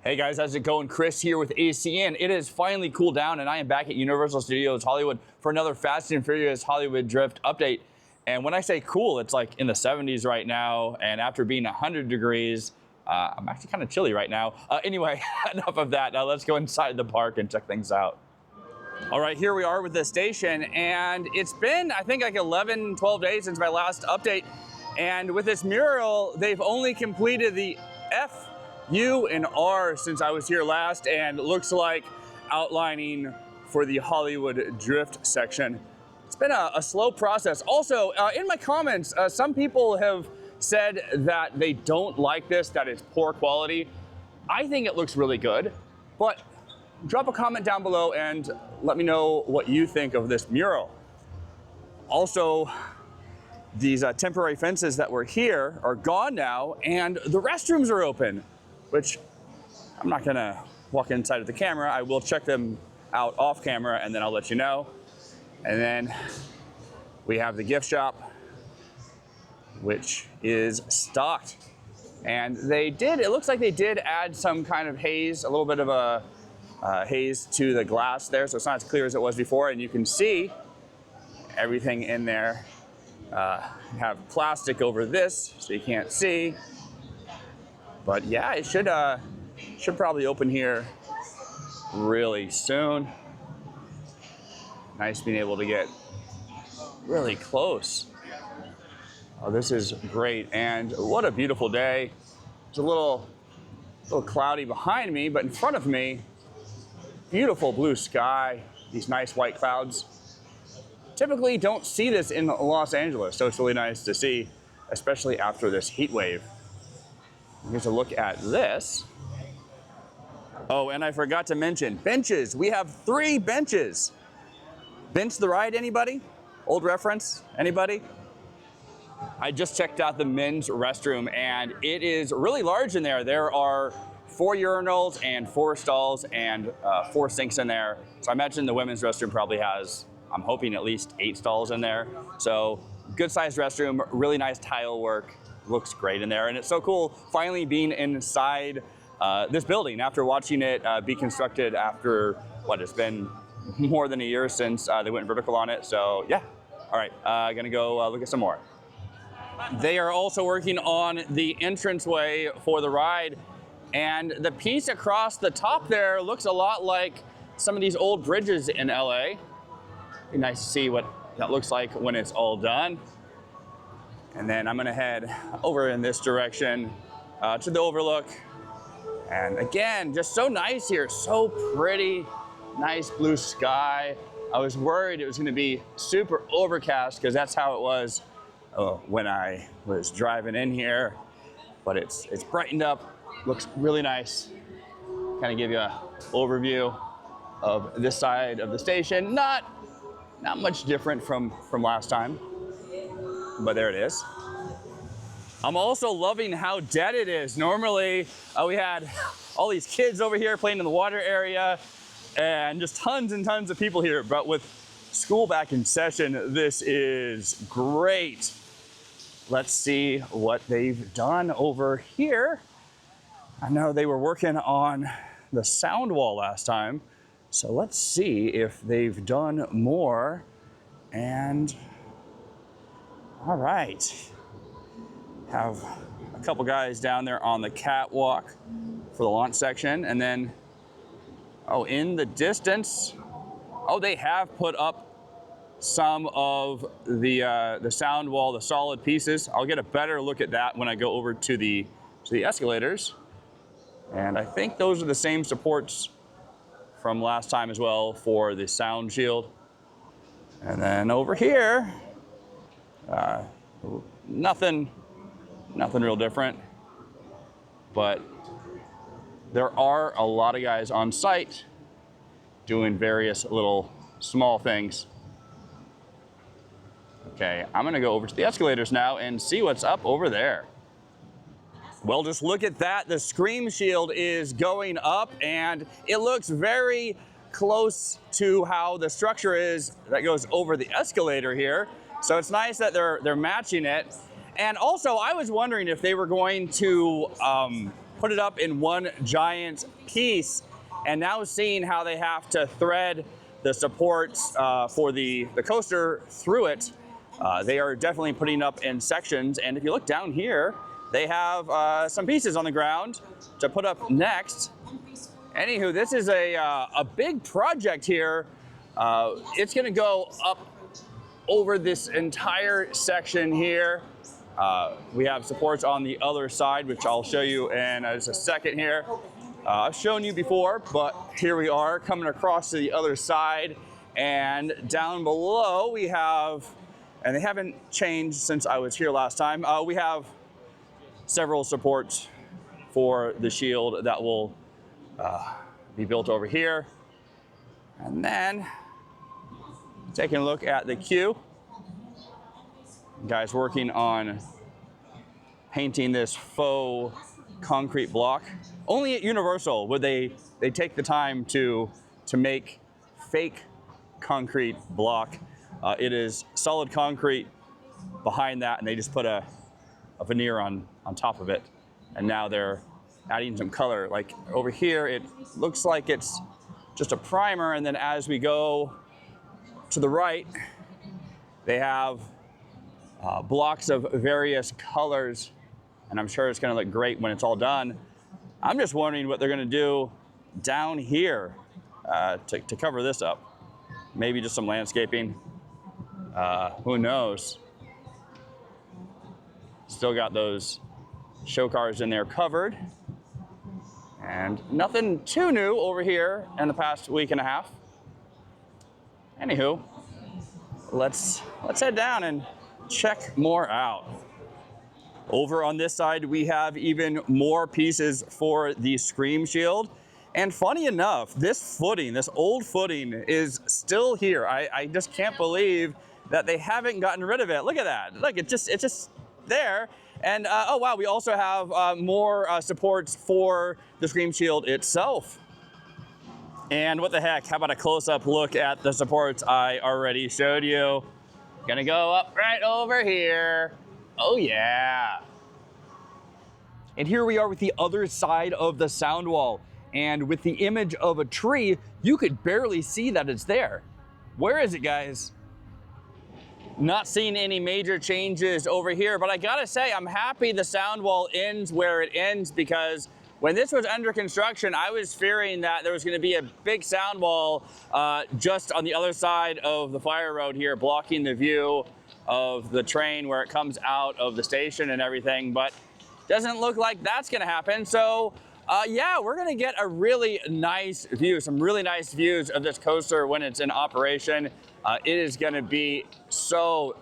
Hey guys, how's it going? Chris here with ACN. It has finally cooled down and I am back at Universal Studios Hollywood for another Fast and Furious Hollywood Drift update. And when I say cool, it's like in the 70s right now. And after being 100 degrees, I'm actually kind of chilly right now. Anyway, enough of that. Now let's go inside the park and check things out. All right, here we are with the station. And it's been, I think, like 11, 12 days since my last update. And with this mural, they've only completed the F, U, and R since I was here last, and it looks like outlining for the Hollywood Drift section. It's been a slow process. Also, in my comments, some people have said that they don't like this, that it's poor quality. I think it looks really good, but drop a comment down below and let me know what you think of this mural. Also, these temporary fences that were here are gone now, and the restrooms are open, which I'm not gonna walk inside of the camera. I will check them out off camera and then I'll let you know. And then we have the gift shop, which is stocked. And it looks like they did add some kind of haze, a little bit of a haze to the glass there, so it's not as clear as it was before, and you can see everything in there. You have plastic over this, so you can't see. But yeah, it should probably open here really soon. Nice being able to get really close. Oh, this is great, and what a beautiful day. It's a little cloudy behind me, but in front of me, beautiful blue sky, these nice white clouds. Typically don't see this in Los Angeles, so it's really nice to see, especially after this heat wave. Here's a look at this. Oh, and I forgot to mention benches. We have 3 benches. Bench the Ride, anybody? Old reference, anybody? I just checked out the men's restroom and it is really large in there. There are 4 urinals and 4 stalls and 4 sinks in there. So I imagine the women's restroom probably has, I'm hoping, at least 8 stalls in there. So good sized restroom, really nice tile work. Looks great in there, and it's so cool finally being inside this building after watching it be constructed after what, it's been more than a year since they went vertical on it. So yeah, all right, gonna go look at some more. They are also working on the entranceway for the ride, and the piece across the top there looks a lot like some of these old bridges in LA. Be nice to see what that looks like when it's all done. And then I'm gonna head over in this direction to the overlook. And again, just so nice here, so pretty, nice blue sky. I was worried it was gonna be super overcast because that's how it was when I was driving in here. But it's brightened up, looks really nice. Kind of give you an overview of this side of the station. Not much different from last time. But there it is. I'm also loving how dead it is. Normally, we had all these kids over here playing in the water area and just tons and tons of people here. But with school back in session, this is great. Let's see what they've done over here. I know they were working on the sound wall last time. So let's see if they've done more. And all right, have a couple guys down there on the catwalk for the launch section, and then, oh, in the distance, oh, they have put up some of the sound wall, the solid pieces. I'll get a better look at that when I go over to the escalators, and I think those are the same supports from last time as well for the sound shield. And then over here, nothing real different, but there are a lot of guys on site doing various little small things. Okay, I'm gonna go over to the escalators now and see what's up over there. Well, just look at that. The scream shield is going up and it looks very close to how the structure is that goes over the escalator here. So it's nice that they're matching it. And also, I was wondering if they were going to put it up in one giant piece, and now seeing how they have to thread the supports for the coaster through it, they are definitely putting up in sections. And if you look down here, they have some pieces on the ground to put up next. Anywho, this is a big project here. It's gonna go up over this entire section here. We have supports on the other side, which I'll show you in just a second here. I've shown you before, but here we are coming across to the other side. And down below we have, and they haven't changed since I was here last time, we have several supports for the shield that will be built over here. And then taking a look at the queue, guys working on painting this faux concrete block. Only at Universal would they take the time to make fake concrete block. It is solid concrete behind that, and they just put a veneer on top of it. And now they're adding some color. Like over here, it looks like it's just a primer, and then as we go to the right, they have blocks of various colors, and I'm sure it's gonna look great when it's all done. I'm just wondering what they're gonna do down here to cover this up. Maybe just some landscaping, who knows? Still got those show cars in there covered. And nothing too new over here in the past week and a half. Anywho, let's head down and check more out. Over on this side, we have even more pieces for the Scream Shield. And funny enough, this footing, this old footing, is still here. I just can't believe that they haven't gotten rid of it. Look at that. Look, it's just there. And oh wow, we also have more supports for the Scream Shield itself. And what the heck, how about a close-up look at the supports I already showed you. Gonna go up right over here. Oh yeah. And here we are with the other side of the sound wall. And with the image of a tree, you could barely see that it's there. Where is it, guys? Not seeing any major changes over here, but I gotta say, I'm happy the sound wall ends where it ends, because when this was under construction, I was fearing that there was gonna be a big sound wall just on the other side of the fire road here, blocking the view of the train where it comes out of the station and everything, but doesn't look like that's gonna happen. So yeah, we're gonna get a really nice view, some really nice views of this coaster when it's in operation. It is gonna be so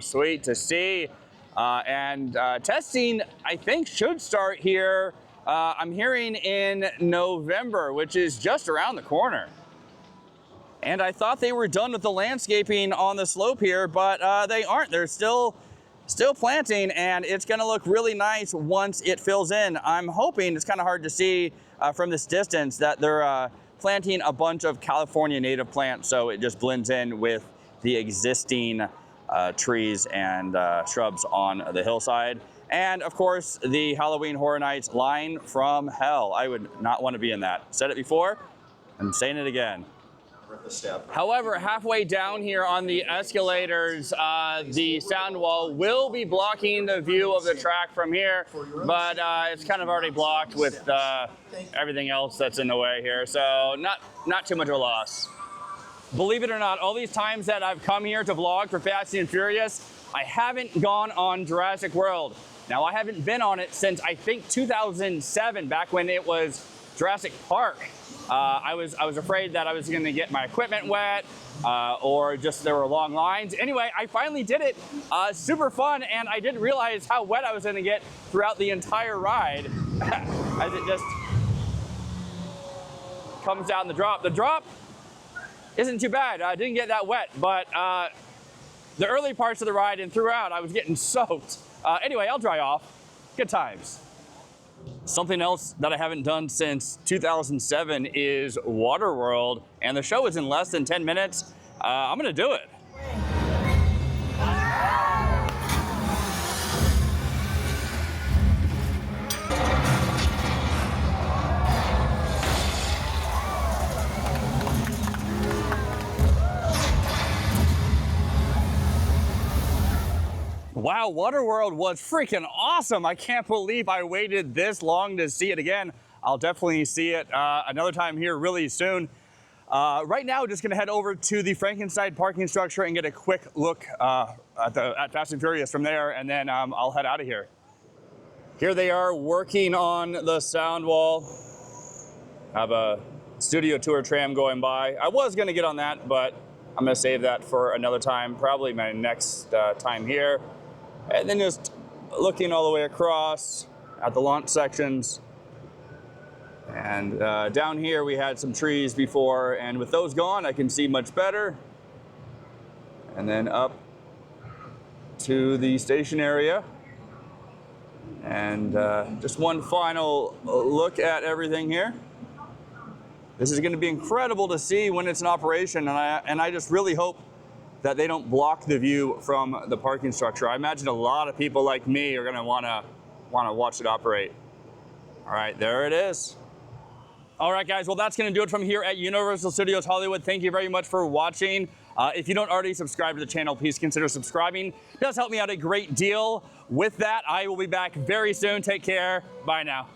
sweet to see. And testing, I think, should start here, I'm hearing in November, which is just around the corner. And I thought they were done with the landscaping on the slope here, but they aren't. They're still planting, and it's gonna look really nice once it fills in. I'm hoping, it's kind of hard to see from this distance, that they're planting a bunch of California native plants, so it just blends in with the existing trees and shrubs on the hillside. And of course, the Halloween Horror Nights Line from Hell. I would not want to be in that. Said it before, I'm saying it again. However, halfway down here on the escalators, the sound wall will be blocking the view of the track from here, but it's kind of already blocked with everything else that's in the way here, so not too much of a loss. Believe it or not, all these times that I've come here to vlog for Fast and Furious, I haven't gone on Jurassic World. Now, I haven't been on it since, I think, 2007, back when it was Jurassic Park. I was afraid that I was gonna get my equipment wet, or just there were long lines. Anyway, I finally did it. Super fun, and I didn't realize how wet I was gonna get throughout the entire ride as it just comes down the drop. The drop isn't too bad. I didn't get that wet, but the early parts of the ride and throughout, I was getting soaked. Anyway, I'll dry off. Good times. Something else that I haven't done since 2007 is Waterworld, and the show is in less than 10 minutes. I'm gonna do it. Wow, Waterworld was freaking awesome. I can't believe I waited this long to see it again. I'll definitely see it another time here really soon. Right now, just gonna head over to the Frankenstein parking structure and get a quick look at Fast and Furious from there, and then I'll head out of here. Here they are working on the sound wall. Have a studio tour tram going by. I was gonna get on that, but I'm gonna save that for another time, probably my next time here. And then just looking all the way across at the launch sections. And down here we had some trees before, and with those gone, I can see much better. And then up to the station area. And just one final look at everything here. This is gonna be incredible to see when it's in operation, and I just really hope that they don't block the view from the parking structure. I imagine a lot of people like me are gonna wanna watch it operate. All right, there it is. All right, guys, well, that's gonna do it from here at Universal Studios Hollywood. Thank you very much for watching. If you don't already subscribe to the channel, please consider subscribing. It does help me out a great deal. With that, I will be back very soon. Take care. Bye now.